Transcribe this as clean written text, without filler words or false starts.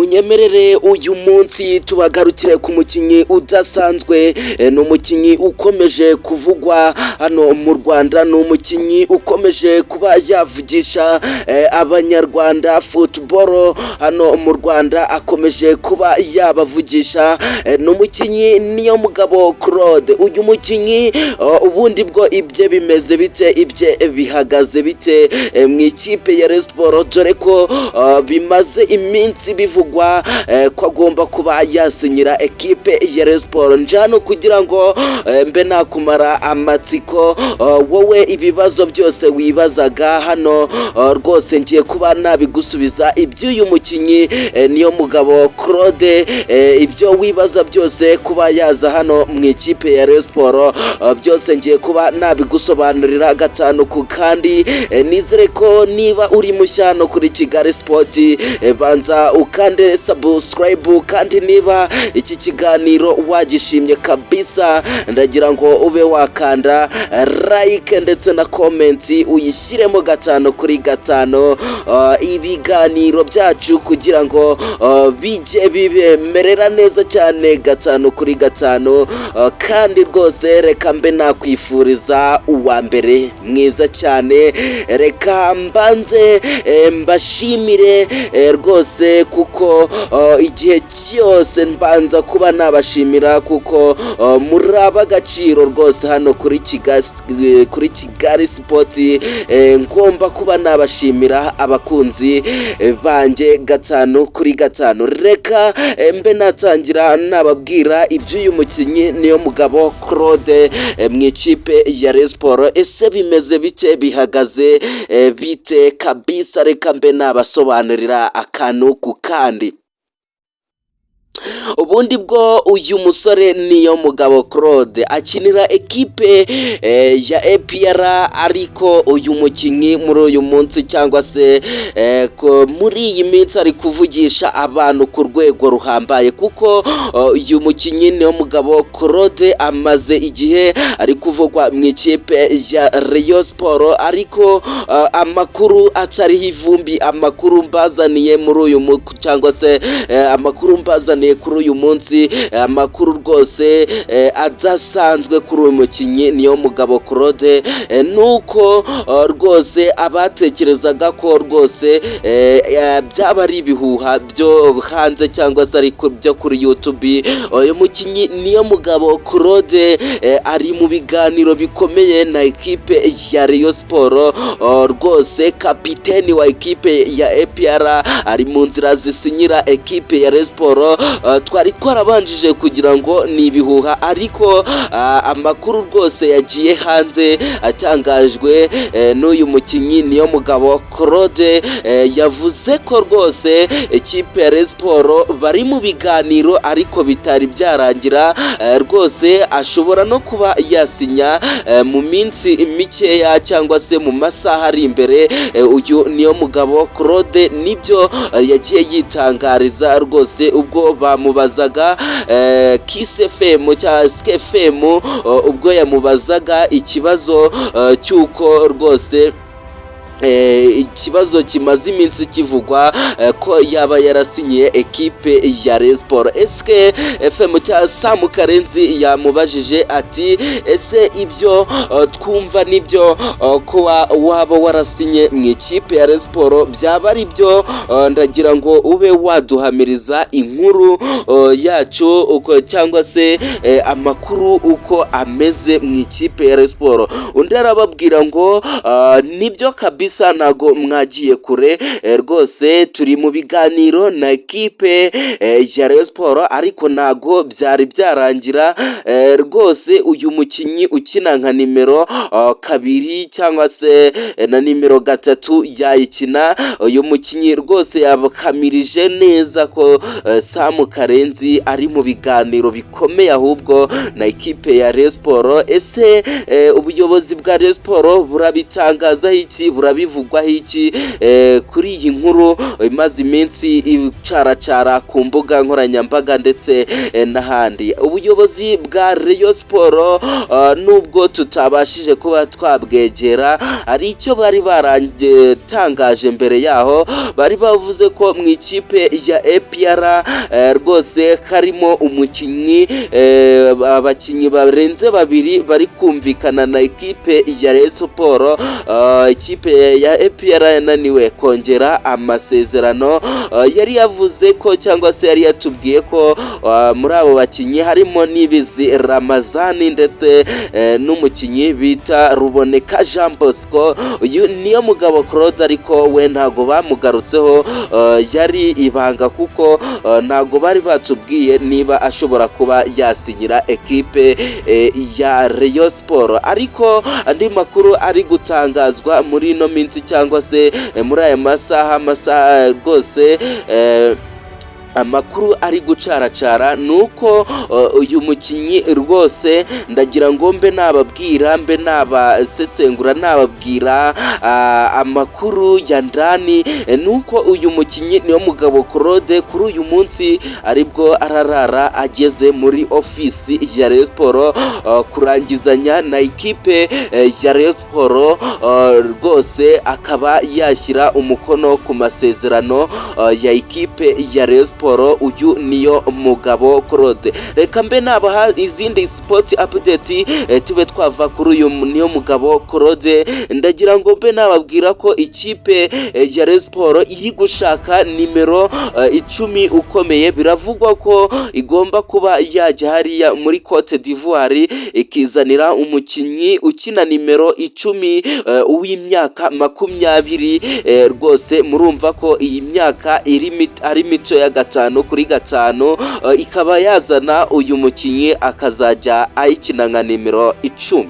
munyemerere uyu munsi tubagarukire ku mukinyi udasanzwe, ni umukinyi ukomeje kuvugwa hano mu Rwanda, ni umukinyi ukomeje kuba yavugisha abanyarwanda, football hano mu Rwanda akomeje kuba yabavugisha, ni umukinyi Niyomugabo Claude. Uyu mukinyi ubundi bwo ibye bimeze bite, ibye bihagaze bite mu ikipe ya Rayon Sports, dore ko bimaze iminsi bivugwa ko agomba kuba yasinyira ekipe ya Rayon Sports. Njano kugira ngo mbe nakumara amatsiko, wowe ibibazo byose wibazaga hano rwose ngiye kuba nabigusubiza. Iby'uyu mukinyi Niyomugabo Claude, ibyo wibaza byose kuba yaza hano mu ikipe ya Rayon Sports, byose ngiye kuba nabigusobanurira gatanu ku kandi. Nizere ko niba uri mushya no kuri Kigali Sport, banza ukande subscribe, kandi niba iki kiganiro wagishimye kabisa, ndagira ngo ube wakanda like ndetse na comment uyishyiremo gatanu kuri gatanu, ibiganiro byacu kugira ngo bijye bibemerera neza cyane gatanu kuri gatanu. Kandi rwose reka mbe nakwifuriza uwa mbere mwiza cyane, reka mbanze mbashimire rwose, kuko igihe cyose mbanza kuba nabashimira, kuko muri ab'agaciro rwose hano kuri Kigali Sport. Ngomba kuba nabashimira abakunzi banjye gatanu kuri gatanu. Reka mbe natangira nababwira iby'uyu mukinyi Niyomugabo Claude mu ikipe ya Rayon Sports. Ese bimeze bite, bihagaze bite kabisa? Reka mbe nabasobanurira akantu ku kandi. Ubundi bwo uyu musore Niyomugabo Claude akinira ekipe ya APR, ariko uyu mukinyi muri uyu munsi cyangwa se muri iyi minsi ari kuvugisha abantu ku rwego ruhambaye, kuko uyu mukinyi Niyomugabo Claude amaze igihe ari kuvugwa mu ikipe ya Rayon Sports, ariko amakuru atariho ivumbi, amakuru mbazaniye muri uyu cyangwa se amakuru mbazaniye kuri uyu munsi, amakuru rwose adasanzwe kuri uyu mukinyi Niyomugabo Claude, nuko rwose abatekerezaga ko rwose byaba ari ibihuha byo hanze cyangwa se ariko byo kuri YouTube. Uyu mukinyi Niyomugabo Claude ari mu biganiro bikomeye na ekipe ya Rayon Sports, rwose kapiteni wa ekipe ya APR ari mu nzira zisinyira ekipe ya Rayon Sports. Twari twarabanjije kugira ngo ni ibihuha, ariko amakuru rwose yagiye hanze atangajwe n'uyu mukinyi Niyomugabo Claude, yavuze ko rwose ekipe ya Rayon Sports bari mu biganiro ariko bitari byarangira, rwose ashobora no kuba yasinya mu minsi mikeya cyangwa se mu masaha ari imbere. Uyu Niyomugabo Claude nibyo yagiye yitangariza rwose ubwo bamubazaga Kiss FM cyangwa Sk FM, ubwo yamubazaga ikibazo cy'uko rwose ikibazo kimaze iminsi kivugwa ko yaba yarasinyiye ekipe ya Rayon Sports. Sk FM cya Sam Karenzi yamubajije ati, ese ibyo twumva nibyo ko waba warasinye mu ikipe ya Rayon Sports, byaba ari byo? Ndagira ngo ube waduhamiriza inkuru yacu uko cyangwa se amakuru uko ameze mu ikipe ya Rayon Sports. Undi arababwira ngo nibyo kabisa, ntago mwagiye kure, rwose turi mu biganiro na ekipe ya Rayon Sports, ariko ntago byari byarangira. Rwose uyu mukinyi ukina nka nimero kabiri cyangwa se na nimero gatatu yayikina. Uyu mukinyi rwose yabakamirije neza ko Sam Karenzi ari mu biganiro bikomeye ahubwo na ekipe ya Rayon Sports. Ese ubuyobozi bwa Rayon Sports burabitangazaho iki, bivugwaho iki kuri iyi nkuru imaze iminsi icaracara ku mbuga nkoranyambaga ndetse n'ahandi. Ubuyobozi bwa Rayon Sport nubwo tutabashije kuba twabwegera, hari icyo bari barangitangaje mbere yaho, bari bavuze ko mu ikipe ya APR rwose karimo umukinnyi abakinnyi barenze babiri bari kumvikana na ikipe ya Rayon Sport. Ikipe ya APR yananiwe kongera amasezerano, yari yavuze ko cyangwa se yari yatubwiye ko muri abo bakinnyi harimo Nibizi Ramazani ndetse n'umukinnyi bita Ruboneka Jean Bosco. Uyu niyo mugabo Claude, ariko we ntago bamugarutseho, yari ibanga kuko ntago bari batubwiye niba ashobora kuba yasinyira ekipe ya Rayon Sport. Ariko andi makuru ari gutangazwa muri ino minsi cyangwa se muri aya masaha rwose, amakuru ari gucaracara nuko uyu mukinnyi rwose ndagira ngo mbe nabasesengura nababwira amakuru ya ndani, nuko uyu mukinnyi niyo mugabo Claude kuri uyu munsi aribwo ararara ageze muri ofisi ya Rayon Sport kurangizanya na ikipe ya Rayon Sport, rwose akaba yashyira umukono ku masezerano ya ikipe ya Rayon Sport. Uyu niyo mugabo Claude. Reka mbe nabaha izindi sport update tube twava kuri uyu niyo mugabo Claude. Ndagira ngo mbe nababwira ko ikipe ya Rayon Sport iri gushaka nimero 10 ukomeye. Biravugwa ko igomba kuba yajya hariya muri Cote d'Ivoire ikizanira umukinnyi ukina nimero 10 uw'imyaka 20. Rwose murumva ko iyi myaka ari mito ya 5-5, ikaba yazana uyu mukinnyi akazajya ayikina nka nimero 10.